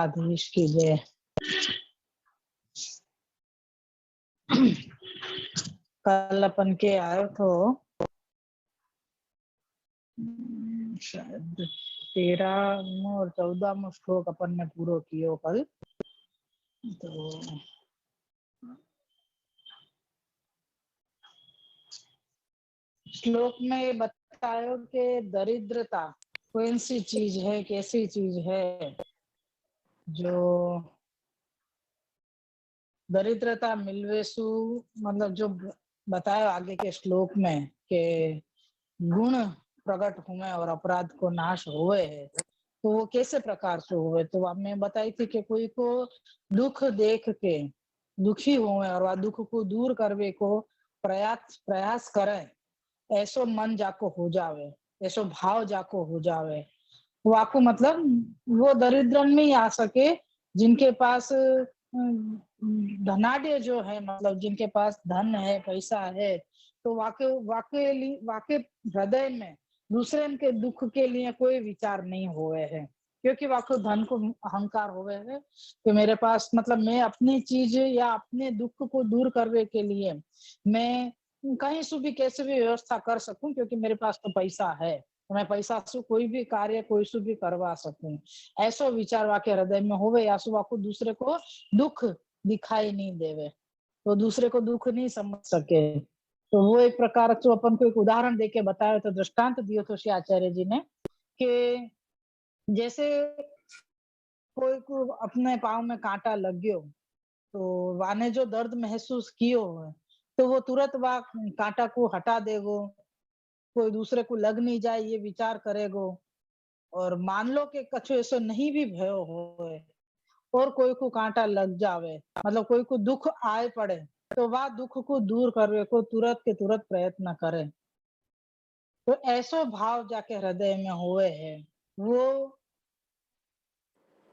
द्वारकाधीश की जय। कल अपन के आयो तो शायद 13 और 14 श्लोक अपन ने पूरो कियो कल। तो श्लोक में ये बतायो कि दरिद्रता कौन सी चीज है, कैसी चीज है जो दरिद्रता मिलवेसु, मतलब जो बताया आगे के श्लोक में कि गुण प्रकट हुए और अपराध को नाश हुए है, तो वो कैसे प्रकार से हुए। तो मैं बताई थी कि कोई को दुख देख के दुखी हुए और वह दुख को दूर करवे को प्रयास करे, ऐसो मन जाको हो जावे, ऐसो भाव जाको हो जावे, वाको मतलब वो दरिद्रन में ही आ सके जिनके पास धनाढ्य जो है, मतलब जिनके पास धन है, पैसा है, तो वाके हृदय में दूसरे के दुख के लिए कोई विचार नहीं हुए है, क्योंकि वाको धन को अहंकार हुए है कि मेरे पास, मतलब मैं अपनी चीज या अपने दुख को दूर करने के लिए मैं कहीं से भी कैसे भी व्यवस्था कर सकूं, क्योंकि मेरे पास तो पैसा है, तो मैं पैसा से कोई भी कार्य कोई से भी करवा सकूं, ऐसो विचार वाके हृदय में होवे, या सु वाको दूसरे को दुख दिखाई नहीं देवे, तो दूसरे को दुख नहीं समझ सके। तो वो एक प्रकार जो अपन को एक उदाहरण देके बताया, तो दृष्टांत दियो तो श्री आचार्य जी ने कि जैसे कोई को अपने पाँव में कांटा लग गयो, तो वाने जो दर्द महसूस कियो है, तो वो तुरंत वा कांटा को हटा देगो, कोई दूसरे को लग नहीं जाए ये विचार करेगो। और मान लो कि कछु ऐसो नहीं भी भयो होए और कोई को कांटा लग जावे, मतलब कोई को दुख आए पड़े, तो वह दुख को दूर करवे को तुरंत के तुरंत प्रयत्न करे। तो ऐसो भाव जाके हृदय में हुए है, वो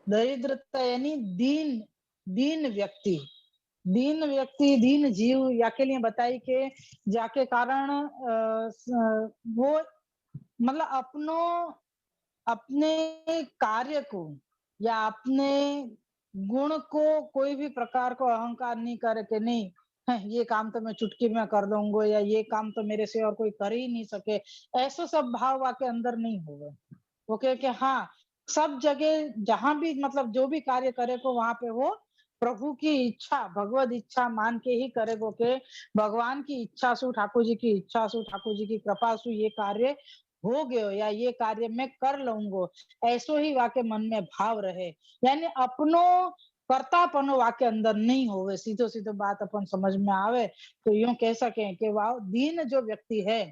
दरिद्रता यानी दीन व्यक्ति, दीन जीव या के लिए बताई के जाके कारण वो मतलब अपने कार्य को या अपने गुण को कोई भी प्रकार को अहंकार नहीं करे कि नहीं ये काम तो मैं चुटकी में कर दूंगा, या ये काम तो मेरे से और कोई कर ही नहीं सके, ऐसा सब भाव आके अंदर नहीं होगा। वो कहे कि हाँ, सब जगह जहां भी मतलब जो भी कार्य करे को वहां पे वो प्रभु की इच्छा, भगवत इच्छा मान के ही करेगो के भगवान की इच्छा सु, ठाकुर जी की इच्छा सु, ठाकुर जी की कृपा सु ये कार्य हो गयो, या ये कार्य मैं कर लूंगो, ऐसो ही वाके मन में भाव रहे, यानी अपनो कर्तापन वाके अंदर नहीं होवे। सीधो सीधो बात अपन समझ में आवे तो यूं कह सके कि वाह दीन जो व्यक्ति है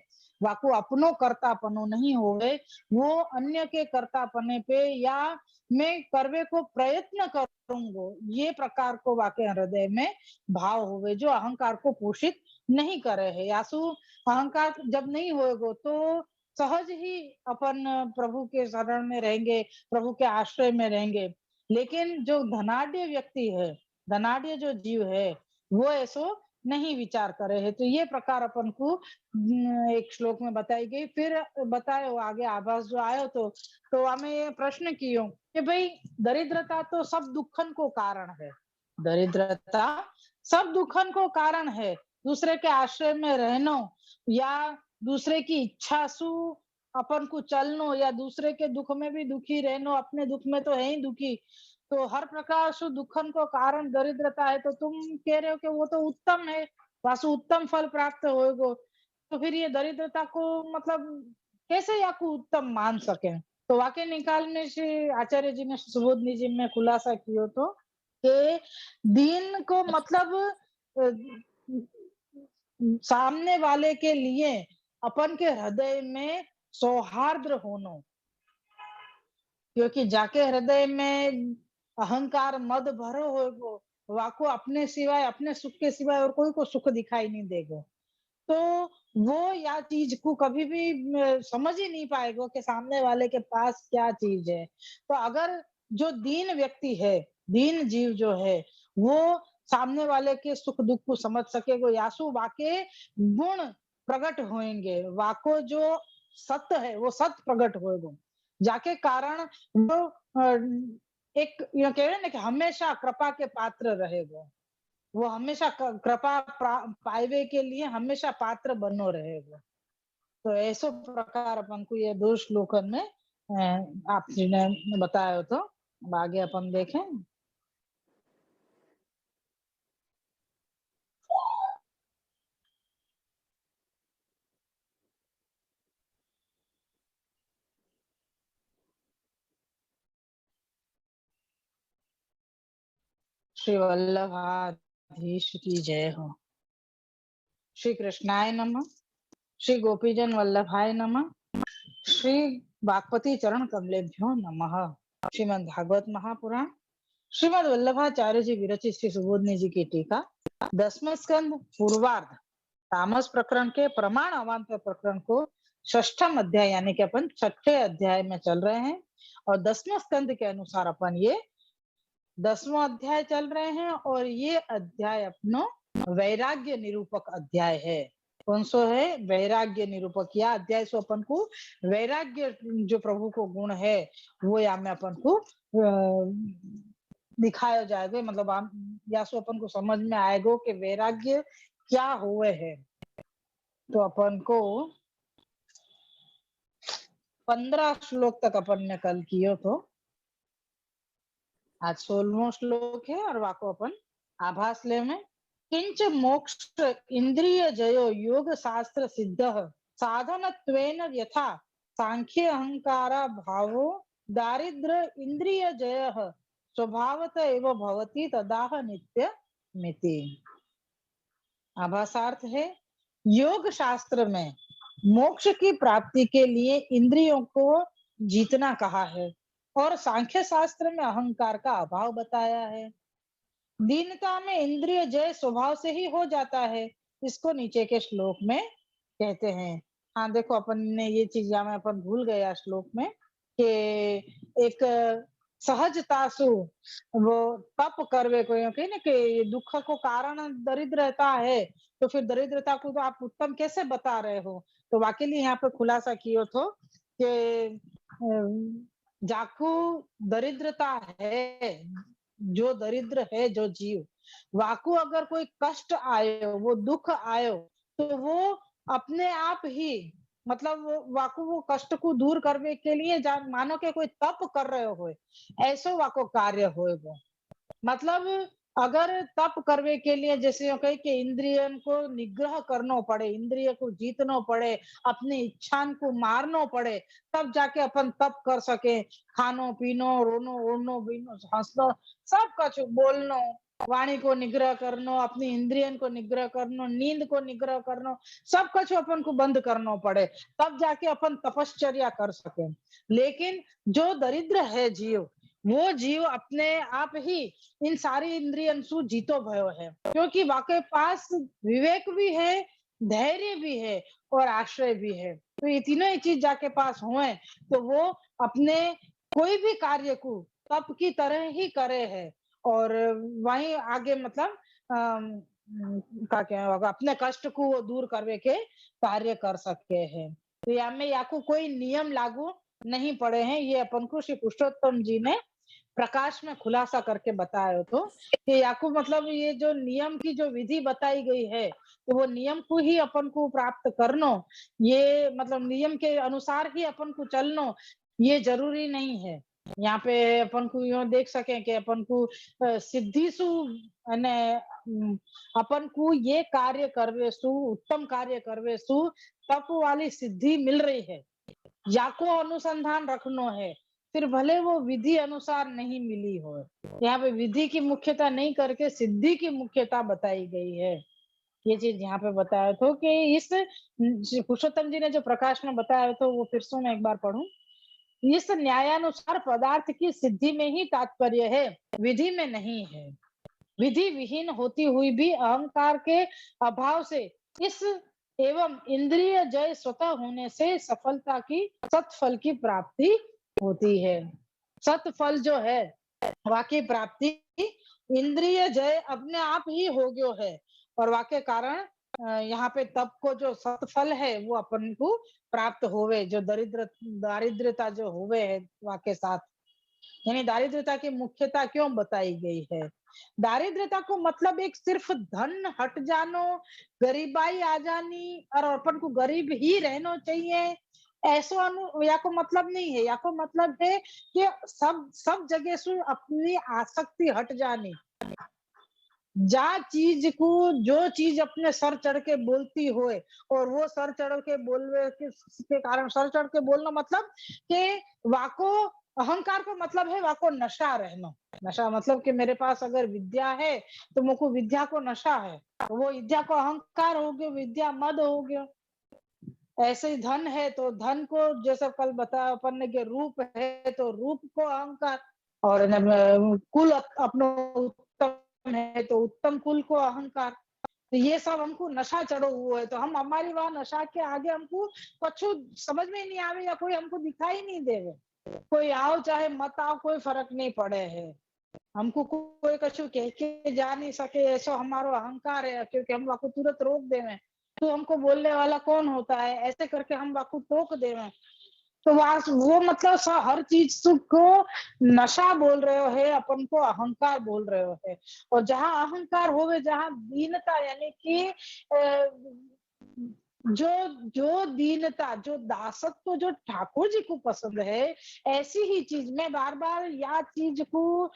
वाको अपनो कर्तापनो नहीं होवे, वो अन्य के कर्तापने पे या मैं करवे को प्रयत्न करूंगो, ये प्रकार को वाके हृदय में भाव होवे, जो अहंकार को पोषित नहीं करे है। यासु अहंकार जब नहीं होएगो तो सहज ही अपन प्रभु के शरण में रहेंगे, प्रभु के आश्रय में रहेंगे। लेकिन जो धनाढ्य व्यक्ति है, धनाढ्य जो जीव है, वो ऐसो नहीं विचार करे है। तो ये प्रकार अपन को एक श्लोक में बताई गई। फिर बतायो आगे आभास जो आयो तो हमें ये प्रश्न कियो कि भाई दरिद्रता तो सब दुखन को कारण है, दरिद्रता सब दुखन को कारण है, दूसरे के आश्रय में रहनो या दूसरे की इच्छा सु अपन को चलनो, या दूसरे के दुख में भी दुखी रहनो, अपने दुख में तो है ही दुखी, तो हर प्रकार से दुखन को कारण दरिद्रता है। तो तुम कह रहे हो कि वो तो उत्तम है, वासु उत्तम फल प्राप्त होएगो, तो फिर ये दरिद्रता को मतलब कैसे या को उत्तम मान सके। तो वाक्य निकाल में श्री आचार्य जी ने सुबोधनी जी में खुलासा किया तो कि दीन को मतलब सामने वाले के लिए अपन के हृदय में सौहार्द होनो, क्योंकि जाके हृदय में अहंकार मद भरो होगो, वाको अपने सिवाय, अपने सुख के सिवाय और कोई को सुख दिखाई नहीं देगो, तो वो या चीज को कभी भी समझ ही नहीं पाएगो कि सामने वाले के पास क्या चीज है। तो अगर जो दीन व्यक्ति है, दीन जीव जो है, वो सामने वाले के सुख दुख को समझ सकेगो, यासु वाके गुण प्रकट होंगे, वाको जो सत्य है वो सत्य प्रकट होएगो, जाके कारण वो एक ये कह रहे हैं ना कि हमेशा कृपा के पात्र रहेगा, वो हमेशा कृपा पाइबे के लिए हमेशा पात्र बनो रहेगा। तो ऐसो प्रकार अपन को ये दो श्लोकन में आप जी ने बताया हो। तो अब आगे अपन देखें। श्री वल्लभाधीश की जय हो। श्री कृष्णाय नमः। श्री गोपीजन वल्लभाय नमः। श्री वागपति चरण कमलेभ्यो नमः। श्रीमद् भागवत महापुराण श्रीमद् वल्लभाचार्य जी विरचित श्री सुबोधनी जी की टीका 10वां स्कंद पूर्वार्ध तामस प्रकरण के प्रमाण अवान्तर प्रकरण को 6ठम अध्याय यानी कि अपन 6ठे अध्याय में चल रहे हैं और 10वां स्कंद के अनुसार अपन ये 10वां अध्याय चल रहे हैं और ये अध्याय अपनो वैराग्य निरूपक अध्याय है। कौन सो है? वैराग्य निरूपक। या अध्याय सो अपन को वैराग्य जो प्रभु को गुण है वो या में अपन को दिखाया जाएगा। मतलब हम या सो अपन को समझ में आएगा कि वैराग्य क्या हुए है। तो अपन को 15 श्लोक तक अपन ने कल कियो। तो आज 16वां श्लोक है और वाको अपन आभास ले में किंच मोक्ष इंद्रिय जयो योग शास्त्र सिद्ध साधनत्वेन यथा सांख्य अहंकारा भावो दारिद्र इंद्रिय जय स्वभावत एव भवति तदाह नित्य मिति। आभासार्थ है योग शास्त्र में मोक्ष की प्राप्ति के लिए इंद्रियों को जीतना कहा है और सांख्य शास्त्र में अहंकार का अभाव बताया है। दीनता में इंद्रिय जय स्वभाव से ही हो जाता है, इसको नीचे के श्लोक में कहते हैं। हाँ देखो अपन ने ये चीज यहाँ में अपन भूल गया श्लोक में कि एक सहजता सु वो तप करवे को कही ना कि दुख को कारण दरिद्रता है, तो फिर दरिद्रता को तो आप उत्तम कैसे बता रहे हो। तो वाकई यहाँ पे खुलासा किया तो कि जाकू दरिद्रता है, जो दरिद्र है जो जीव वाकू अगर कोई कष्ट आयो वो दुख आयो तो वो अपने आप ही मतलब वाकू वो कष्ट को दूर करने के लिए मानो के कोई तप कर रहे हो ऐसो वाको कार्य हो वो। मतलब अगर तप करने के लिए जैसे कही कि इंद्रियन को निग्रह करना पड़े, इंद्रिय को जीतना पड़े, अपनी इच्छा को मारना पड़े, तब जाके अपन तप कर सके। खानो पीनो रोनो ओढ़नो बीनो हंसनो सब कुछ बोलनो, वाणी को निग्रह करनो, अपनी इंद्रियन को निग्रह करनो, नींद को निग्रह करनो, सब कुछ अपन को बंद करना पड़े, तब जाके अपन तपश्चर्या कर सके। लेकिन जो दरिद्र है जीव, वो जीव अपने आप ही इन सारी इंद्रियन सु जीतो भयो है, क्योंकि वाके पास विवेक भी है, धैर्य भी है और आश्रय भी है। तो ये तीनों ही चीज जाके पास हुए तो वो अपने कोई भी कार्य को तप की तरह ही करे है और वहीं आगे मतलब क्या क्या होगा अपने कष्ट को वो दूर करने के कार्य कर सकते हैं। तो या में या को कोई नियम लागू नहीं पड़े हैं, ये अपन को श्री पुरुषोत्तम जी ने प्रकाश में खुलासा करके बताया। तो कि याकू मतलब ये जो नियम की जो विधि बताई गई है तो वो नियम को ही अपन को प्राप्त करनो, ये मतलब नियम के अनुसार ही अपन को चलनो ये जरूरी नहीं है। यहाँ पे अपन को यो देख सके कि अपन को सिद्धि सु ने अपन को ये कार्य करवे सु उत्तम कार्य करवे सु तप वाली सिद्धि मिल रही है, या को अनुसंधान रखनो है, फिर भले वो विधि अनुसार नहीं मिली हो। यहाँ पे विधि की मुख्यता नहीं करके सिद्धि की मुख्यता बताई गई है। ये चीज यहाँ पे बताया तो कि इस पुरुषोत्तम जी ने जो प्रकाश में बताया तो वो फिर से मैं एक बार पढ़ूं। इस न्यायानुसार पदार्थ की सिद्धि में ही तात्पर्य है, विधि में नहीं है। विधि विहीन होती हुई भी अहंकार के अभाव से इस एवं इंद्रिय जय स्वतः होने से सफलता की सत्फल की प्राप्ति होती है। सत्फल जो है वाकई प्राप्ति इंद्रिय जय अपने आप ही हो गयो है और वाके कारण यहाँ पे तप को जो सत्फल है वो अपन को प्राप्त होवे, जो दारिद्रता जो होवे है वाके साथ। यानी दारिद्र्यता की मुख्यता क्यों बताई गई है? दारिद्र्यता को मतलब एक सिर्फ धन हट जानो, गरीबाई आ जानी और अपन को गरीब ही रहना चाहिए, ऐसो अनु या को मतलब नहीं है। या को मतलब है कि सब सब जगह से अपनी आसक्ति हट जानी। जा चीज को जो चीज अपने सर चढ़ के बोलती होए और वो सर चढ़ के बोलवे के कारण सर चढ़ के बोलना मतलब कि वाको अहंकार को मतलब है वाको नशा रहना। नशा मतलब कि मेरे पास अगर विद्या है तो मुझको विद्या को नशा है, तो वो विद्या को अहंकार हो गया, विद्या मद हो गया। ऐसे ही धन है तो धन को जैसे कल बताया अपन ने कि रूप है तो रूप को अहंकार, और कुल अपनो उत्तम है तो उत्तम कुल को अहंकार। तो ये सब हमको नशा चढ़ो हुआ है, तो हम हमारी वहां नशा के आगे हमको कछु समझ में ही नहीं आवे या कोई हमको दिखाई नहीं देवे। कोई आओ चाहे मत आओ कोई फर्क नहीं पड़े है। हमको कोई कछु कह के जा नहीं सके, ऐसा हमारो अहंकार है, क्योंकि हम वाको तुरंत रोक देवे। तो हमको बोलने वाला कौन होता है, ऐसे करके हम वाको टोक देवे। तो वहां वो मतलब हर चीज को नशा बोल रहे हो है, अपन को अहंकार बोल रहे हो है। और जहाँ अहंकार होवे, जहाँ दीनता यानी कि जो जो दीनता, जो दासत्व जो ठाकुर जी को पसंद है, ऐसी ही चीज मैं बार बार या चीज को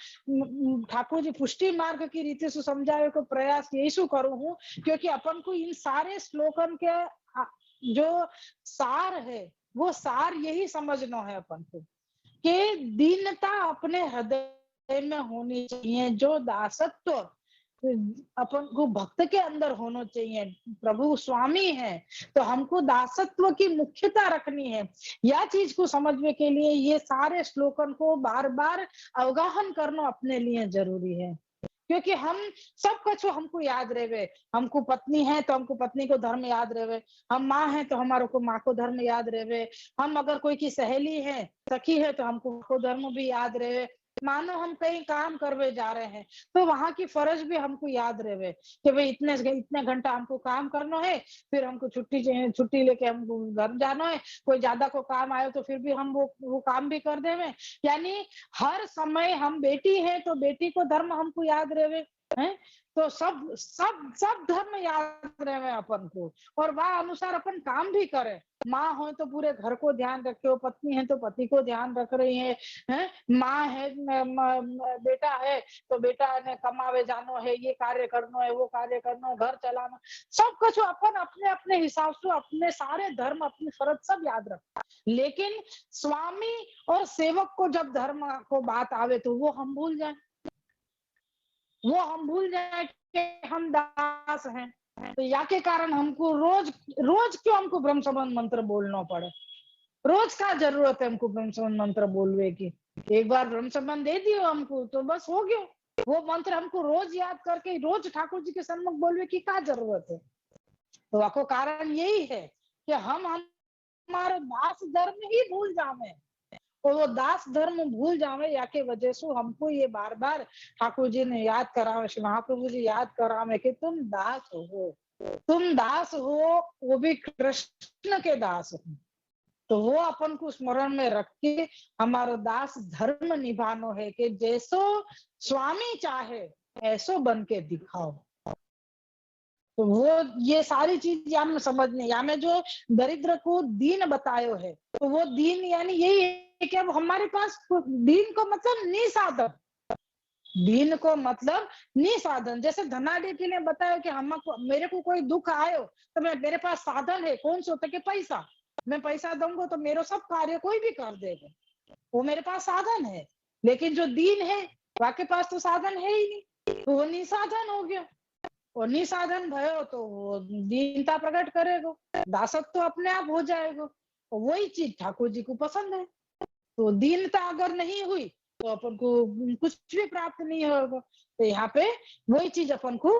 ठाकुर जी पुष्टि मार्ग की रीति से समझावे को प्रयास यही सु करूं हूँ, क्योंकि अपन को इन सारे श्लोकन के जो सार है वो सार यही समझना है अपन को कि दीनता अपने हृदय में होनी चाहिए, जो दासत्व अपन को भक्त के अंदर होना चाहिए। प्रभु स्वामी है तो हमको दासत्व की मुख्यता रखनी है। यह चीज को समझने के लिए ये सारे श्लोकन को बार बार अवगाहन करना अपने लिए जरूरी है, क्योंकि हम सब कुछ हमको याद रहे। हमको पत्नी है तो हमको पत्नी को धर्म याद रहे, हम माँ है तो हमारे को माँ को धर्म याद रहे, हम अगर कोई की सहेली है सखी है तो हमको को धर्म भी याद रहे। मानो हम कहीं काम करवे जा रहे हैं तो वहां की फर्ज भी हमको याद रहे कि भाई इतने इतने घंटा हमको काम करना है, फिर हमको छुट्टी लेके हमको घर जाना है। कोई ज्यादा को काम आयो तो फिर भी हम वो काम भी कर देवे। यानी हर समय हम बेटी है तो बेटी को धर्म हमको याद रहे हैं। तो सब सब सब धर्म याद रहे अपन को, और वह अनुसार अपन काम भी करे। माँ हो तो पूरे घर को ध्यान रखे हो, पत्नी है तो पति को ध्यान रख रही है, माँ है बेटा है तो बेटा ने कमावे जानो है, ये कार्य करना है, वो कार्य करना है, घर चलाना, सब कुछ अपन अपने अपने हिसाब से अपने सारे धर्म अपनी फर्ज सब याद रखता। लेकिन स्वामी और सेवक को जब धर्म को बात आवे तो वो हम भूल जाए, वो हम भूल जाए कि हम दास हैं। तो या के कारण हमको रोज रोज क्यों हमको ब्रह्म संबंध मंत्र बोलना पड़े, रोज का जरूरत है हमको ब्रह्म संबंध मंत्र बोलवे की। एक बार ब्रह्म संबंध दे दियो हमको तो बस हो गयो। वो मंत्र हमको रोज याद करके रोज ठाकुर जी के सन्मुख बोलवे की क्या जरूरत है। तो आपको कारण यही है कि हम हमारे दास धर्म ही भूल जावे, और वो दास धर्म भूल जावे या के वजह से हमको ये बार बार ठाकुर जी ने याद करावे, श्री महाप्रभु जी याद करावे कि तुम दास हो, तुम दास हो, वो भी कृष्ण के दास हो। तो वो अपन को स्मरण में रख के हमारा दास धर्म निभानो है कि जैसो स्वामी चाहे ऐसो बन के दिखाओ। तो वो ये सारी चीज या में समझने, या में जो दरिद्र को दीन बतायो है, तो वो दीन यानी यही है कि अब हमारे पास दीन को मतलब निसाधन, दीन को मतलब निसाधन। जैसे धनाढ़ी के लिए बताया कि हमको मेरे को कोई दुख आयो तो मैं मेरे पास साधन है, कौन सोता कि पैसा, मैं पैसा दूंगा तो मेरे सब कार्य कोई भी कर देगा, वो मेरे पास साधन है। लेकिन जो दीन है वाके पास तो साधन है ही नहीं, तो वो निसाधन हो गया, और निसाधन भयो तो वो दीनता प्रकट करेगा, दासत्व तो अपने आप हो जाएगा। और वही चीज ठाकुर जी को पसंद है। तो दीनता अगर नहीं हुई तो अपन को कुछ भी प्राप्त नहीं होगा। तो यहाँ पे वही चीज अपन को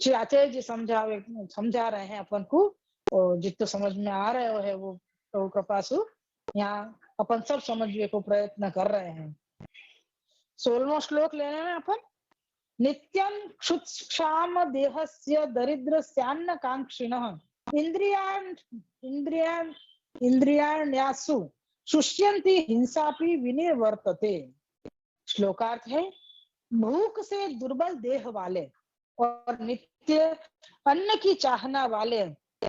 श्री आचार्य जी समझा रहे हैं अपन को, और जितना समझ में आ रहे है वो प्रभु कृपा से यहाँ अपन सब समझने को प्रयत्न कर रहे हैं। 16वां श्लोक लेने में अपन नित्यं क्षुत्क्षाम देहस्य दरिद्रस्यान्न कांक्षिणः इंद्रियाण्यासु शुष्यन्ति हिंसापि विनिवर्तते। श्लोकार्थ है, भूख से दुर्बल देह वाले और नित्य अन्न की चाहना वाले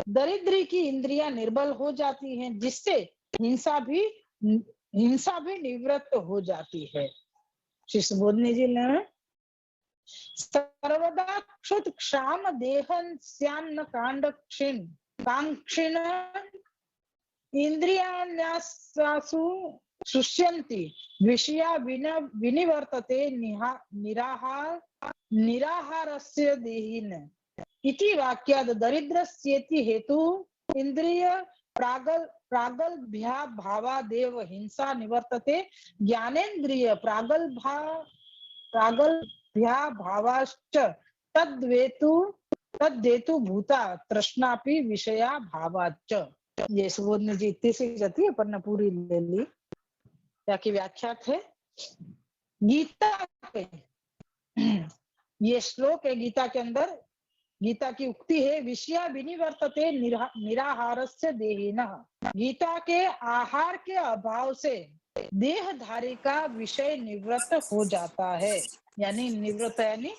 दरिद्री की इंद्रियां निर्बल हो जाती हैं, जिससे हिंसा भी हिंसा भी निवृत्त हो जाती है। श्री सुबोधनी जी ने सर्वदा क्षुत क्षाम देहन स्यान्न कांड क्षीण कांक्षिण इंद्रियान्यासासु शुष्यन्ति विषया विनिवर्तते निराहारस्य देहिन इति वाक्याद् दरिद्रस्येति हेतु इंद्रिय प्रागल्भ्या भावादेव हिंसा निवर्तते ज्ञानेन्द्रिय प्रागल्भ्या भावाश्च तद्वेतु भूता तृष्णापि विषया भावाच्च। ये सुबोधनी जी इतनी सी गति अपन ने पूरी ले ली। क्या की व्याख्या है गीता के, ये श्लोक है गीता के अंदर, गीता की उक्ति है विषया विनिवर्तते निराहारस्य देहिनः। गीता के आहार के अभाव से देहधारी का विषय निवृत्त हो जाता है, यानी निवृत्त यानी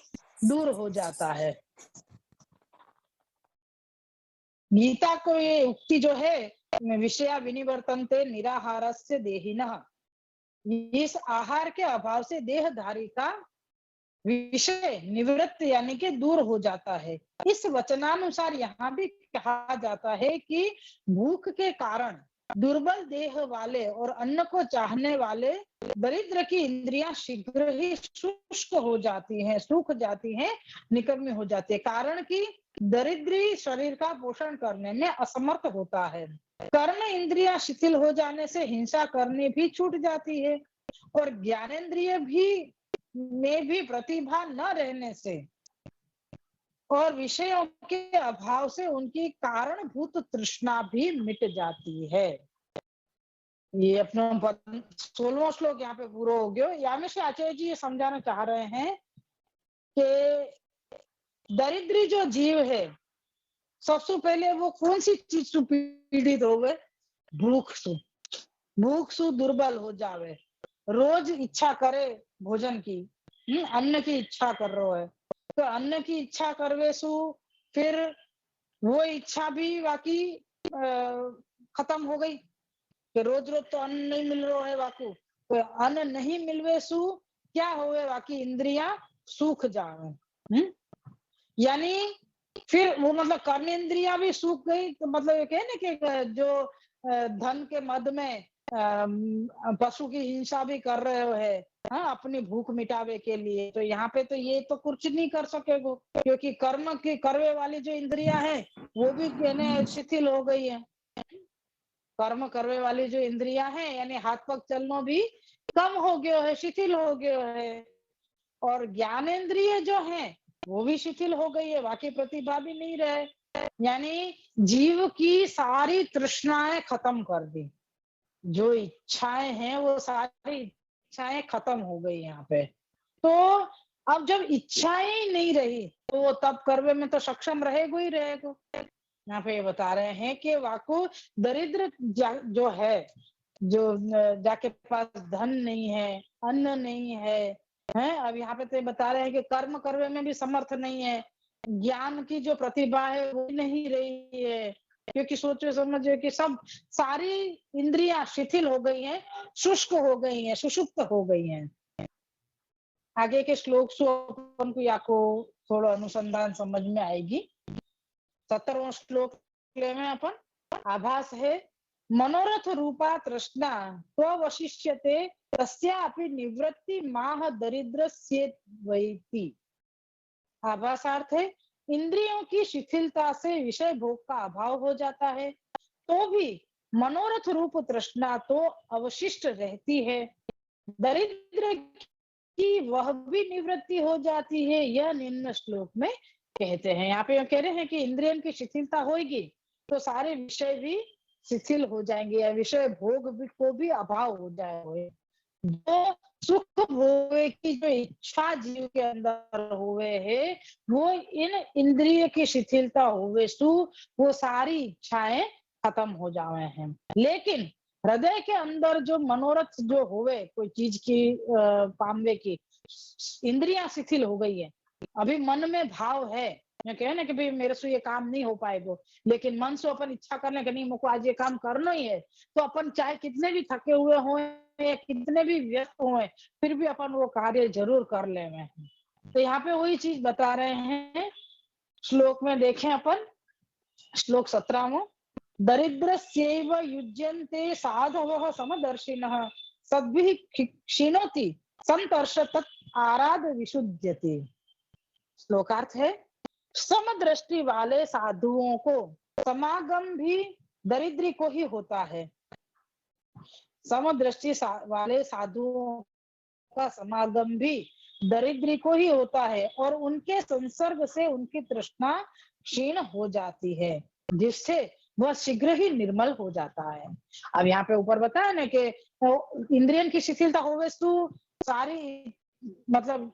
दूर हो जाता है। गीता को ये उक्ति जो है विषया विनिवर्तन्ते निराहारस्य देहिनः, इस आहार के अभाव से देहधारी का विषय निवृत्त यानी कि दूर हो जाता है। इस वचनानुसार यहाँ भी कहा जाता है कि भूख के कारण दुर्बल देह वाले और अन्न को चाहने वाले दरिद्र की इंद्रियां शीघ्र ही शुष्क हो जाती हैं, सूख जाती हैं, निकम्मी हो जाती है। कारण कि दरिद्री शरीर का पोषण करने में असमर्थ होता है। कर्म इंद्रियां शिथिल हो जाने से हिंसा करनी भी छूट जाती है और ज्ञानेन्द्रिय में भी प्रतिभा न रहने से और विषयों के अभाव से उनकी कारणभूत तृष्णा भी मिट जाती है। ये अपना 16वां श्लोक यहाँ पे पूरा हो गया। यामी श्री आचार्य जी ये समझाना चाह रहे हैं कि दरिद्री जो जीव है सबसे पहले वो कौन सी चीज से पीड़ित हो गए, भूख सु दुर्बल हो जावे, रोज इच्छा करे भोजन की, अन्न की इच्छा कर रहा है तो अन्न की इच्छा करवे सु फिर वो इच्छा भी बाकी खत्म हो गई कि रोज रोज तो अन्न नहीं मिल रहा है वाकू, तो अन्न नहीं मिलवे सु क्या होवे बाकी इंद्रियां सूख जावे, यानी फिर वो मतलब कर्मेंद्रियां भी सूख गई। तो मतलब ये कहे ना कि जो धन के मद में पशु की हिंसा भी कर रहे हो है, हाँ, अपनी भूख मिटावे के लिए, तो यहाँ पे तो ये तो कुछ नहीं कर सकेगो क्योंकि कर्म की करवे वाली जो इंद्रियां हैं वो भी कहने शिथिल हो गई है। कर्म करवे वाली जो इंद्रियां हैं यानी हाथ पग चलना भी कम हो गया है, शिथिल हो गया है और ज्ञानेन्द्रिय जो है वो भी शिथिल हो गई है, वाकई प्रतिभा भी नहीं रहे, यानी जीव की सारी तृष्णाएं खत्म कर दी, जो इच्छाएं हैं वो सारी इच्छाएं खत्म हो गई यहाँ पे। तो अब जब इच्छाएं ही नहीं रही तो वो तब करवे में तो सक्षम रहेगा ही रहेगा। यहाँ पे बता रहे हैं कि वाकु दरिद्र जो है, जो जाके पास धन नहीं है, अन्न नहीं है, अब यहाँ पे तो बता रहे हैं कि कर्म करवे में भी समर्थ नहीं है, ज्ञान की जो प्रतिभा है वो नहीं रही है क्योंकि सोचो समझो कि सब सारी इंद्रियां शिथिल हो गई हैं, शुष्क हो गई हैं, सुषुप्त हो गई हैं। आगे के श्लोक से अपन को या को थोड़ा अनुसंधान समझ में आएगी। 17वां श्लोक में अपन आभास है मनोरथ रूपा तृष्णा त्ववशिष्यते तस्यापि निवृत्ति माह दरिद्रस्येति। आभासार्थ है इंद्रियों की शिथिलता से विषय भोग का अभाव हो जाता है तो भी मनोरथ रूप तृष्णा तो अवशिष्ट रहती है, दरिद्र की वह भी निवृत्ति हो जाती है। यह निम्न श्लोक में कहते हैं। यहाँ पे कह रहे हैं कि इंद्रियों की शिथिलता होगी तो सारे विषय भी शिथिल हो जाएंगे या विषय भोग को भी अभाव हो जाएगा। जो सुख भोगे की जो इच्छा जीव के अंदर हुए है वो इन इंद्रिय की शिथिलता हुए सु वो सारी इच्छाएं खत्म हो जावे हैं। लेकिन हृदय के अंदर जो मनोरथ जो होवे कोई चीज की पामवे की, इंद्रियां शिथिल हो गई है, अभी मन में भाव है, मैं कहे ना कि भाई मेरे से ये काम नहीं हो पाएगा, लेकिन मन से अपन इच्छा करने के नहीं मुझको आज ये काम करना ही है, तो अपन चाहे कितने भी थके हुए हों या कितने भी व्यस्त हों, फिर भी अपन वो कार्य जरूर कर ले में। तो यहाँ पे वही चीज बता रहे हैं, श्लोक में देखें अपन, श्लोक 17वां, दरिद्रस्यैव युज्यन्ते साधवः समदर्शिनः सद्भिः क्षीणोति संतर्ष तत् आराध विशुध्यते। श्लोकार्थ है, समदृष्टि वाले साधुओं को समागम भी दरिद्री को ही होता है। समदृष्टि वाले साधुओं का समागम भी दरिद्री को ही होता है और उनके संसर्ग से उनकी तृष्णा क्षीण हो जाती है, जिससे वह शीघ्र ही निर्मल हो जाता है। अब यहाँ पे ऊपर बताया ना कि इंद्रियन की शिथिलता होवे तो सारी मतलब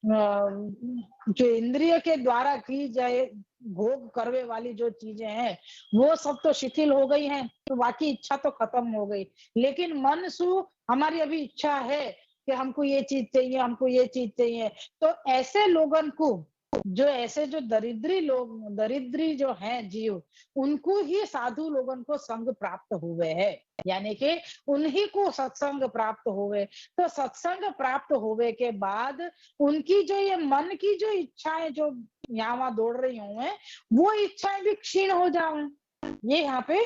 जो इंद्रिय के द्वारा की जाए भोग करवे वाली जो चीजें हैं वो सब तो शिथिल हो गई हैं, तो बाकी इच्छा तो खत्म हो गई, लेकिन मन सु हमारी अभी इच्छा है कि हमको ये चीज चाहिए, हमको ये चीज चाहिए। तो ऐसे लोगन को, जो ऐसे जो दरिद्री जो हैं जीव, उनको ही साधु लोगन को संग प्राप्त हुए है, यानी कि उन्हीं को सत्संग प्राप्त हुए। तो सत्संग प्राप्त होवे के बाद उनकी जो ये मन की जो इच्छाएं जो यहाँ वहां दौड़ रही होंगे, वो इच्छाएं भी क्षीण हो जावे, ये यहाँ पे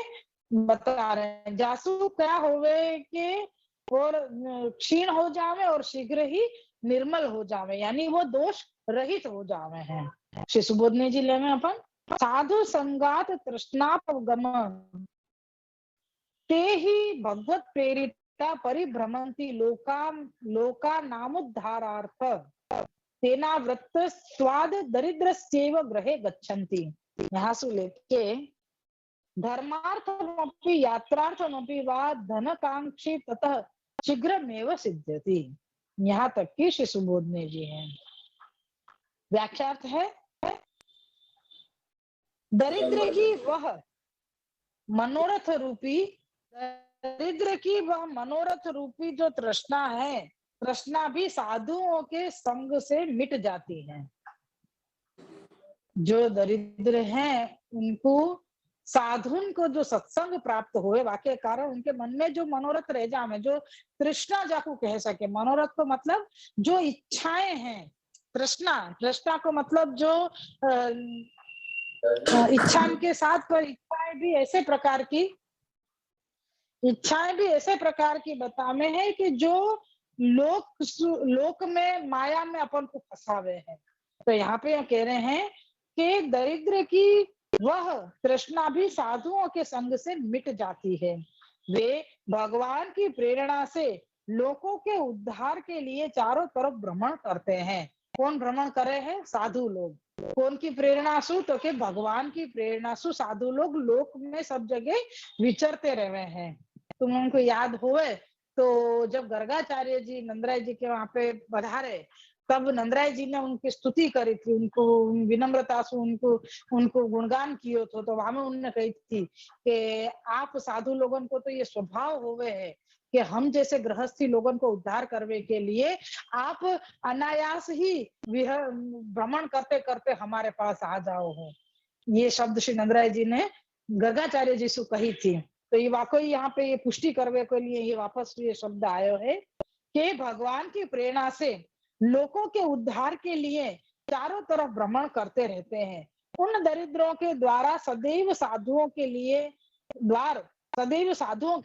बता रहे हैं। जासु क्या होवे के और क्षीण हो जावे और शीघ्र ही निर्मल हो जावे, यानी वो दोष रहित हो जावे हैं। श्री सुबोधनी जी ले में अपन, साधु संगात तृष्णापगम ते ही भगवत प्रेरिता परिभ्रमंती लोका नामुद्धारार्थ तेना वृत्त स्वाद दरिद्रस्यैव ग्रहे गच्छन्ति। यहाँ से लेके धर्मार्थमपि यात्रार्थमपि वा धनकांक्षी ततः शीघ्रमेव सिद्ध्यति। यहाँ तक की श्री सुबोधनी जी हैं। व्याख्यार्थ है, दरिद्र की वह मनोरथ रूपी, दरिद्र की वह मनोरथ रूपी जो तृष्णा है, तृष्णा भी साधुओं के संग से मिट जाती है। जो दरिद्र हैं उनको साधुन को जो सत्संग प्राप्त हुए वाक्य कारण उनके मन में जो मनोरथ रह जाए, जो तृष्णा जाको कह सके, मनोरथ को मतलब जो इच्छाएं हैं, तृष्णा को मतलब जो इच्छा के साथ, पर इच्छाएं भी ऐसे प्रकार की बतावे है कि जो लोक में माया में अपन को फंसावे हैं। तो यहाँ पे कह रहे हैं कि दरिद्र की वह तृष्णा भी साधुओं के संग से मिट जाती है। वे भगवान की प्रेरणा से लोगों के उद्धार के लिए चारों तरफ भ्रमण करते हैं। कौन भ्रमण करे हैं? साधु लोग। कौन की प्रेरणा सु? तो के भगवान की प्रेरणा सु साधु लोग लोक में सब जगह विचरते रहे हैं। तुम उनको याद होवे तो जब गर्गाचार्य जी नंदराय जी के वहां पे पधारे, तब नंदराय जी ने उनकी स्तुति करी थी, उनको विनम्रता से उनको गुणगान किए थे। तो वहां में उन्होंने कही थी कि आप साधु लोगन को तो ये स्वभाव होवे है कि हम जैसे गृहस्थी लोगन को उद्धार करने के लिए आप अनायास ही भ्रमण करते करते हमारे पास आ जाओ हो। ये शब्द श्री नंदराय जी ने गर्गाचार्य जी से कही थी। तो ये वाकई यहाँ पे ये पुष्टि करने के लिए ये वापस ये शब्द आयो है कि भगवान की प्रेरणा से लोगों के उद्धार के लिए चारों तरफ भ्रमण करते रहते हैं। उन दरिद्रों के द्वारा सदैव साधुओं के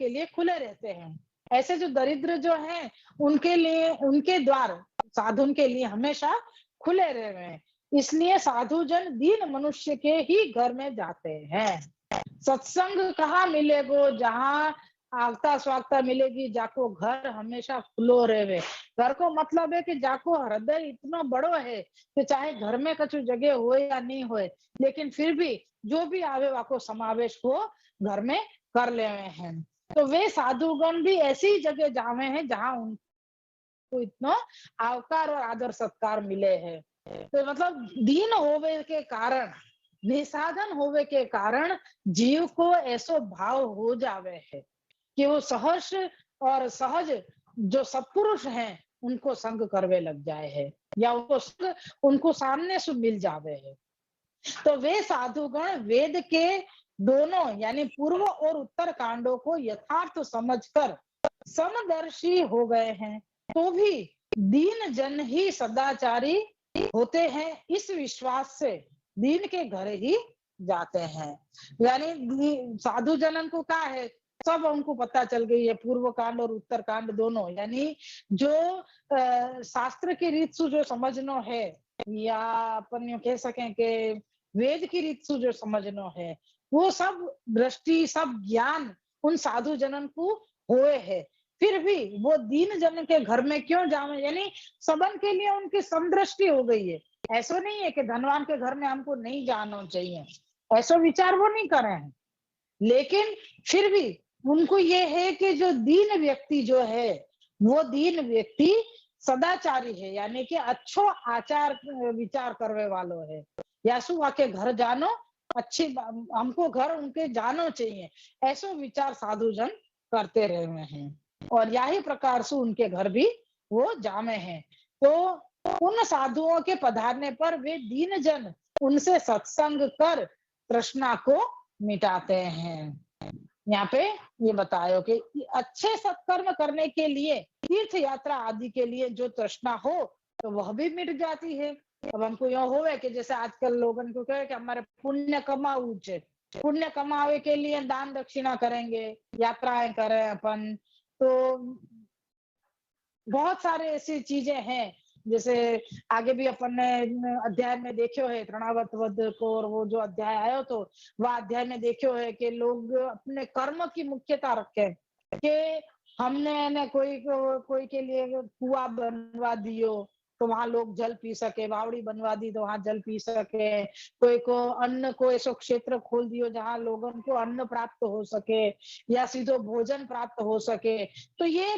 लिए खुले रहते हैं। ऐसे जो दरिद्र जो हैं उनके लिए, उनके द्वार साधुन के लिए हमेशा खुले रहे हैं। इसलिए साधु जन दीन मनुष्य के ही घर में जाते हैं। सत्संग कहाँ मिलेगो? जहाँ आगता स्वागता मिलेगी, जाको घर हमेशा खुलो रहे। घर को मतलब है कि जाको हृदय इतना बड़ो है कि चाहे घर में कछु जगह हो या नहीं हो, लेकिन फिर भी जो भी आवे वाको समावेश हो घर में कर ले हैं। तो वे साधुगण भी ऐसी जगह जावे हैं जहाँ उनको इतना आवकार और आदर सत्कार मिले है। तो मतलब दीन होवे के कारण, निसाधन होवे के कारण जीव को ऐसो भाव हो जावे है कि वो सहर्ष और सहज जो सत्पुरुष हैं उनको संग करवे लग जाए है, या उनको सामने से मिल जावे है। तो वे साधुगण वेद के दोनों यानी पूर्व और उत्तर कांडों को यथार्थ समझकर समदर्शी हो गए हैं, तो भी दीन जन ही सदाचारी होते हैं, इस विश्वास से दीन के घर ही जाते हैं। यानी साधु जनन को क्या है, सब उनको पता चल गई है, पूर्व कांड और उत्तर कांड दोनों। यानी जो शास्त्र की रीत से जो समझनो है, या अपन यूं कह सकें कि वेद की रीत से जो समझनो है, वो सब दृष्टि सब ज्ञान उन साधु जनन को हुए है। फिर भी वो दीन जन के घर में क्यों जावे, यानी सबन के लिए उनकी समदृष्टि हो गई है। ऐसा नहीं है कि धनवान के घर में हमको नहीं जाना चाहिए, ऐसा विचार वो नहीं कर रहे हैं। लेकिन फिर भी उनको ये है कि जो दीन व्यक्ति जो है, वो दीन व्यक्ति सदाचारी है, यानी कि अच्छो आचार विचार करवे वालों है। यासु आके घर जानो अच्छी हमको घर उनके जानो चाहिए, ऐसो विचार साधु जन करते रहे हैं, और यही प्रकार से उनके घर भी वो जामे हैं। तो उन साधुओं के पधारने पर वे दीन जन उनसे सत्संग कर तृष्णा को मिटाते हैं। यहाँ पे ये बतायो कि अच्छे सत्कर्म करने के लिए, तीर्थ यात्रा आदि के लिए जो तृष्णा हो तो वह भी मिट जाती है। अब हमको यह होवे कि जैसे आजकल लोगन को कहे कि हमारे पुण्य कमाऊ छे, पुण्य कमावे के लिए दान दक्षिणा करेंगे, यात्राएं करें अपन, तो बहुत सारे ऐसी चीजें हैं। जैसे आगे भी अपन ने अध्याय में देखो है तृणावत वध को, और वो जो अध्याय आयो तो वह अध्याय में देखो है कि लोग अपने कर्म की मुख्यता रखे कि हमने ने कोई के लिए कुआं बनवा दियो तो वहां लोग जल पी सके, बावड़ी बनवा दी तो वहां जल पी सके, कोई को अन्न को ऐसा क्षेत्र खोल दियो जहां लोगों को अन्न प्राप्त हो सके या सीधो भोजन प्राप्त हो सके। तो ये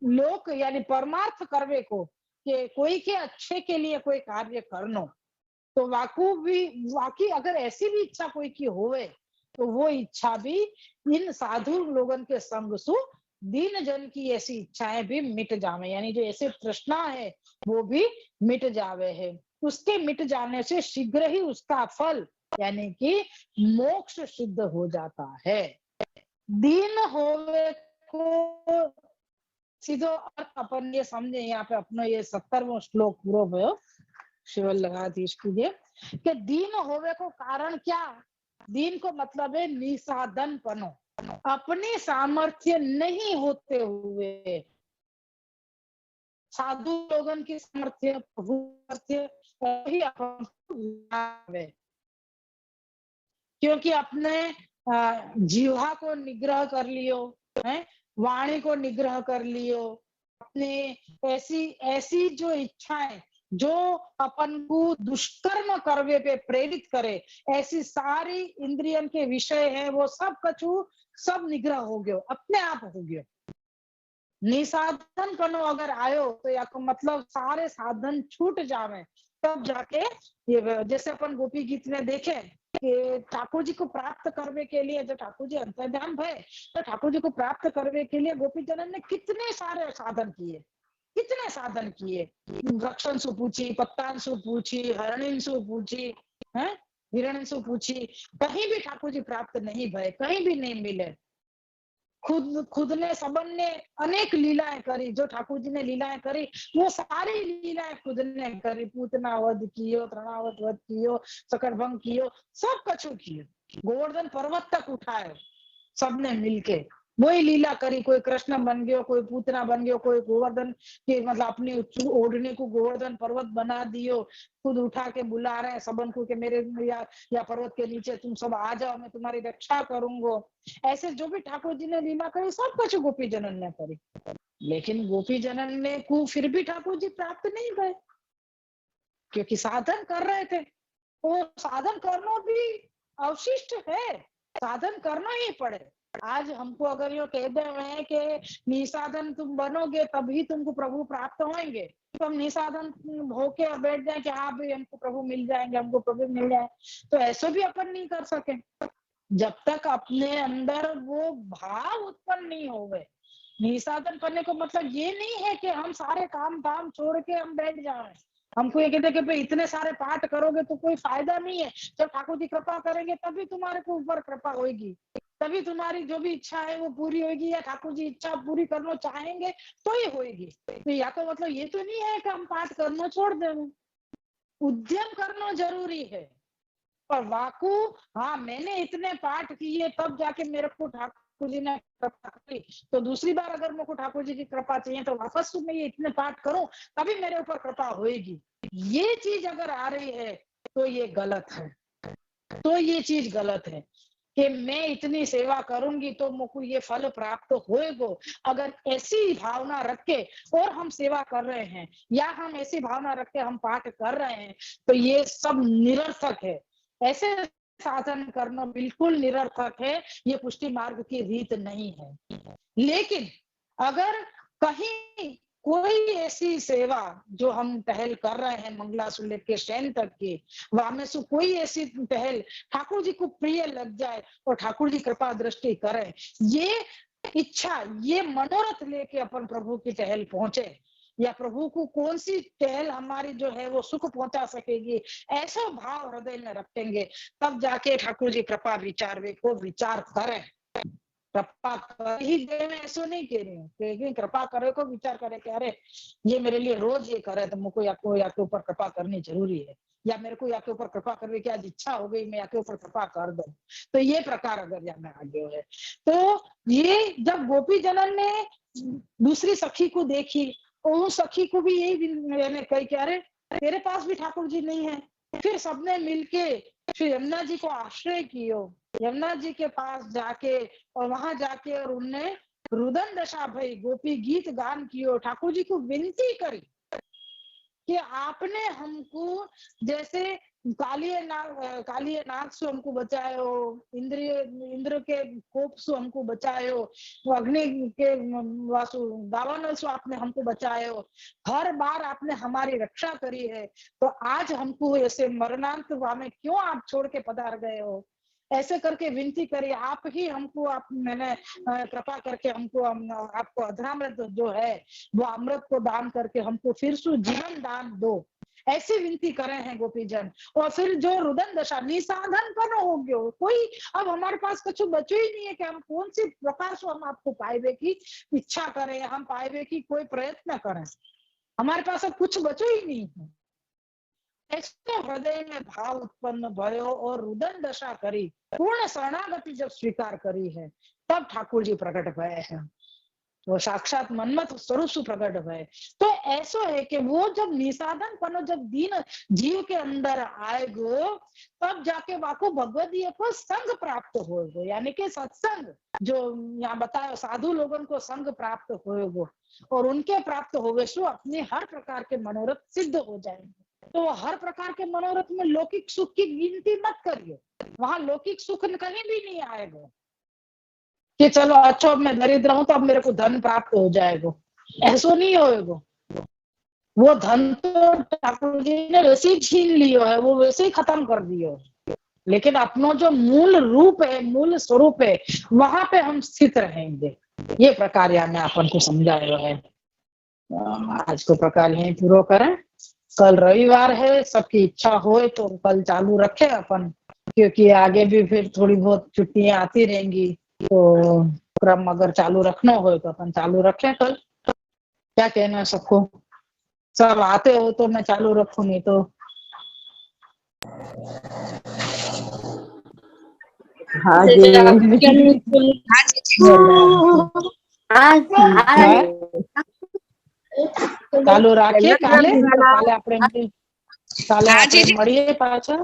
लोक यानी परमार्थ करवे को कि कोई के अच्छे के लिए कोई कार्य करनो, तो वाकई अगर ऐसी भी इच्छा कोई की होवे तो वो इच्छा भी इन साधु लोगन के संग सु दीन जन की ऐसी इच्छाएं भी मिट जावे, यानी जो ऐसे तृष्णा है वो भी मिट जावे है। उसके मिट जाने से शीघ्र ही उसका फल यानी कि मोक्ष सिद्ध हो जाता है। दीन होवे को सीधो अर्थ अपन ये समझे, यहाँ पे अपनो ये 70वां श्लोक पूरा भयो शिवल लगाधीश कीजिए कि दीन होवे को कारण क्या। दीन को मतलब है निसाधन पनो, अपने सामर्थ्य नहीं होते हुए। साधु लोगन की सामर्थ्य सामर्थ्य ही अपन क्योंकि अपने जीवा को निग्रह कर लियो है, वाणी को निग्रह कर लियो, अपने ऐसी ऐसी जो इच्छाएं जो अपन को दुष्कर्म करवे पे प्रेरित करे, ऐसी सारी इंद्रियन के विषय है वो सब कछु सब निग्रह हो गयो, अपने आप हो गयो। निसाधन कनो अगर आयो तो या मतलब सारे साधन छूट जावे, तब जाके ये जैसे अपन गोपी गीत में देखे कि ठाकुर जी को प्राप्त करने के लिए जब ठाकुर जी अंतर्ध्यान भय तो ठाकुर जी को प्राप्त करने के लिए गोपी जनन ने कितने सारे साधन किए, कितने साधन किए। रक्षण सु पूछी, पत्तान सु पूछी, हरणिन सु पूछी, है हिरण सु पूछी, कहीं भी ठाकुर जी प्राप्त नहीं भय, कहीं भी नहीं मिले। खुद ने सबन ने अनेक लीलाएं करी, जो ठाकुर जी ने लीलाएं करी वो सारी लीलाएं खुद ने करी, पूतना वध कियो, तृणावत वध कियो, सकरभंग कियो, सब कछु कियो, गोवर्धन पर्वत तक उठाए सबने मिलके वही लीला करी। कोई कृष्ण बन गयो, कोई पूतना बन गयो, कोई गोवर्धन के मतलब अपनी ओढ़ने को गोवर्धन पर्वत बना दियो, खुद उठा के बुला रहे हैं सबन को कि मेरे या पर्वत के नीचे तुम सब आ जाओ, मैं तुम्हारी रक्षा करूंगा। ऐसे जो भी ठाकुर जी ने लीला करी सब कुछ गोपी जनन ने करी, लेकिन गोपी जनन ने को फिर भी ठाकुर जी प्राप्त नहीं भय, क्योंकि साधन कर रहे थे। वो साधन करना भी अवशिष्ट है, साधन करना ही पड़े। आज हमको अगर ये कह दे रहे हैं कि निसाधन तुम बनोगे तभी तुमको प्रभु प्राप्त होंगे, तो हम निसाधन होके बैठ जाए कि हाँ भाई हमको प्रभु मिल जाएंगे, हमको प्रभु मिल जाए, तो ऐसे भी अपन नहीं कर सके। जब तक अपने अंदर वो भाव उत्पन्न नहीं हो गए। निसाधन करने को मतलब ये नहीं है कि हम सारे काम धाम छोड़ के हम बैठ जाएं। हमको ये कहते कि भाई इतने सारे पाठ करोगे तो कोई फायदा नहीं है। जब ठाकुर जी कृपा करेंगे तभी तुम्हारे को ऊपर कृपा होगी, तभी तुम्हारी जो भी इच्छा है वो पूरी होगी, या ठाकुर जी इच्छा पूरी करना चाहेंगे तो ही होगी। तो या तो मतलब ये तो नहीं है कि हम पाठ करना छोड़ दें, उद्यम करना जरूरी है। पर वाकू, हाँ मैंने इतने पाठ किए तब जाके मेरे को ठाकुर जी ने कृपा करी, तो दूसरी बार अगर मेरे को ठाकुर जी की कृपा चाहिए तो वापस मैं ये इतने पाठ करूं तभी मेरे ऊपर कृपा होएगी। ये चीज अगर आ रही है तो ये गलत है, तो ये चीज गलत है कि मैं इतनी सेवा करूंगी तो मुझको ये फल प्राप्त होएगा। अगर ऐसी भावना रख के और हम सेवा कर रहे हैं, या हम ऐसी भावना रख के हम पाठ कर रहे हैं, तो ये सब निरर्थक है। ऐसे साधन करना बिल्कुल निरर्थक है, ये पुष्टि मार्ग की रीत नहीं है। लेकिन अगर कहीं कोई ऐसी सेवा जो हम पहल कर रहे हैं मंगला से लेके शयन तक की, वहां में से कोई ऐसी पहल ठाकुर जी को प्रिय लग जाए और ठाकुर जी कृपा दृष्टि करें, ये इच्छा, ये मनोरथ लेके अपन प्रभु की टहल पहुंचे, या प्रभु को कौन सी टहल हमारी जो है वो सुख पहुंचा सकेगी, ऐसा भाव हृदय में रखेंगे, तब जाके ठाकुर जी कृपा विचार को विचार करें। कृपा कर ही दे, मैं ऐसा नहीं कह रही हूँ, लेकिन कृपा करे को विचार करे कि अरे ये मेरे लिए रोज ये करे तो मुझको या के ऊपर कृपा करनी जरूरी है, या मेरे को या के ऊपर कृपा करने की आज इच्छा हो गई, मैं या के ऊपर कृपा कर दूं। तो ये प्रकार अगर या में आगे है, तो ये जब गोपी जनन ने दूसरी सखी को देखी, उस सखी को भी यही मैंने कही कि अरे तेरे पास भी ठाकुर जी नहीं है। फिर सबने मिलके फिर यमुना जी को आश्रय कियो, यमुना जी के पास जाके और वहां जाके और उनने रुदन दशा भई गोपी गीत गान कियो, ठाकुर जी को विनती करी कि आपने हमको जैसे कालिए नाग से हमको बचायो, इंद्र के कोप से हमको बचायो, अग्नि के वासु दावानल से आपने हमको बचायो, हर बार आपने हमारी रक्षा करी है, तो आज हमको ऐसे मरणांत में क्यों आप छोड़ के पधार गए हो। ऐसे करके विनती करी, आप ही हमको आप मैंने कृपा करके हमको आपको अधरामृत जो है वो अमृत को दान करके हमको फिर से जीवन दान दो, ऐसी विनती करे हैं गोपीजन। और फिर जो रुदन दशा निसाधन पर हो गयो, कोई अब हमारे पास कुछ बचो ही नहीं है कि हम कौन सी प्रकार से हम आपको पाएबे की इच्छा करें, हम पाएबे की कोई प्रयत्न करें, हमारे पास अब कुछ बचो ही नहीं है। ऐसे हृदय में भाव उत्पन्न भयो और रुदन दशा करी, पूर्ण शरणागति जब स्वीकार करी है, तब ठाकुर जी प्रकट भय है, वो साक्षात मनमत स्वरूप से प्रकट भय। तो ऐसा है कि वो जब निसाधन पनो जब दीन जीव के अंदर आएगो, तब जाके वाको भगवदीय को संग प्राप्त होएगो, यानी कि सत्संग जो यहाँ बताया साधु लोगों को संग प्राप्त होएगो, और उनके प्राप्त होवे सो अपने हर प्रकार के मनोरथ सिद्ध हो जाएंगे। तो हर प्रकार के मनोरथ में लौकिक सुख की गिनती मत करिए, वहां लौकिक सुख कहीं भी नहीं आएगा कि चलो अच्छा अब मैं दरिद्र हूं तो अब मेरे को धन प्राप्त हो जाएगा, ऐसा नहीं होएगा। वो धन तो ठाकुर जी ने वैसे ही छीन लियो है, वो वैसे ही खत्म कर दियो, लेकिन अपनो जो मूल रूप है, मूल स्वरूप है, वहां पे हम स्थित रहेंगे। ये प्रकार यहाँ में अपन को समझाया है। आज को प्रकार यही पूरा करें, कल रविवार है, सबकी इच्छा हो तो कल चालू रखे अपन, क्योंकि आगे भी फिर थोड़ी बहुत छुट्टियां आती रहेंगी, तो क्रम अगर चालू रखना हो तो अपन चालू रखें कल। क्या कहना है सबको, सब आते हो तो मैं चालू रखूं, नहीं तो हाँ जी ચાલુ રાખીએ કાલે આપણે મળીએ પાછા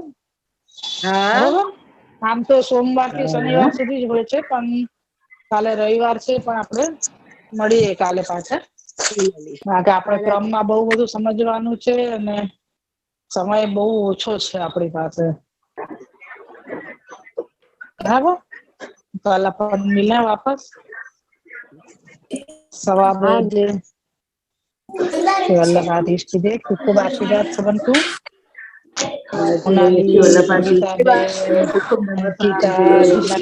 બરોબર। આમ તો સોમવાર થી શનિવાર સુધી જ હોય છે, પણ કાલે રવિવાર છે, પણ આપણે મળીએ કાલે પાછા, કારણ કે આપણે ક્રમમાં બહુ બધું સમજવાનું છે અને સમય બહુ ઓછો છે આપણી પાસે, બરાબર। કાલ अपन मिले वापस 2:15 बजे। अल्लाह आदेश की दे, खूब आशीर्वाद सबन को। Jai Munali, Shri Vallabha Ji. Sita Ben, Cukup nama Kita, sahaja. Gina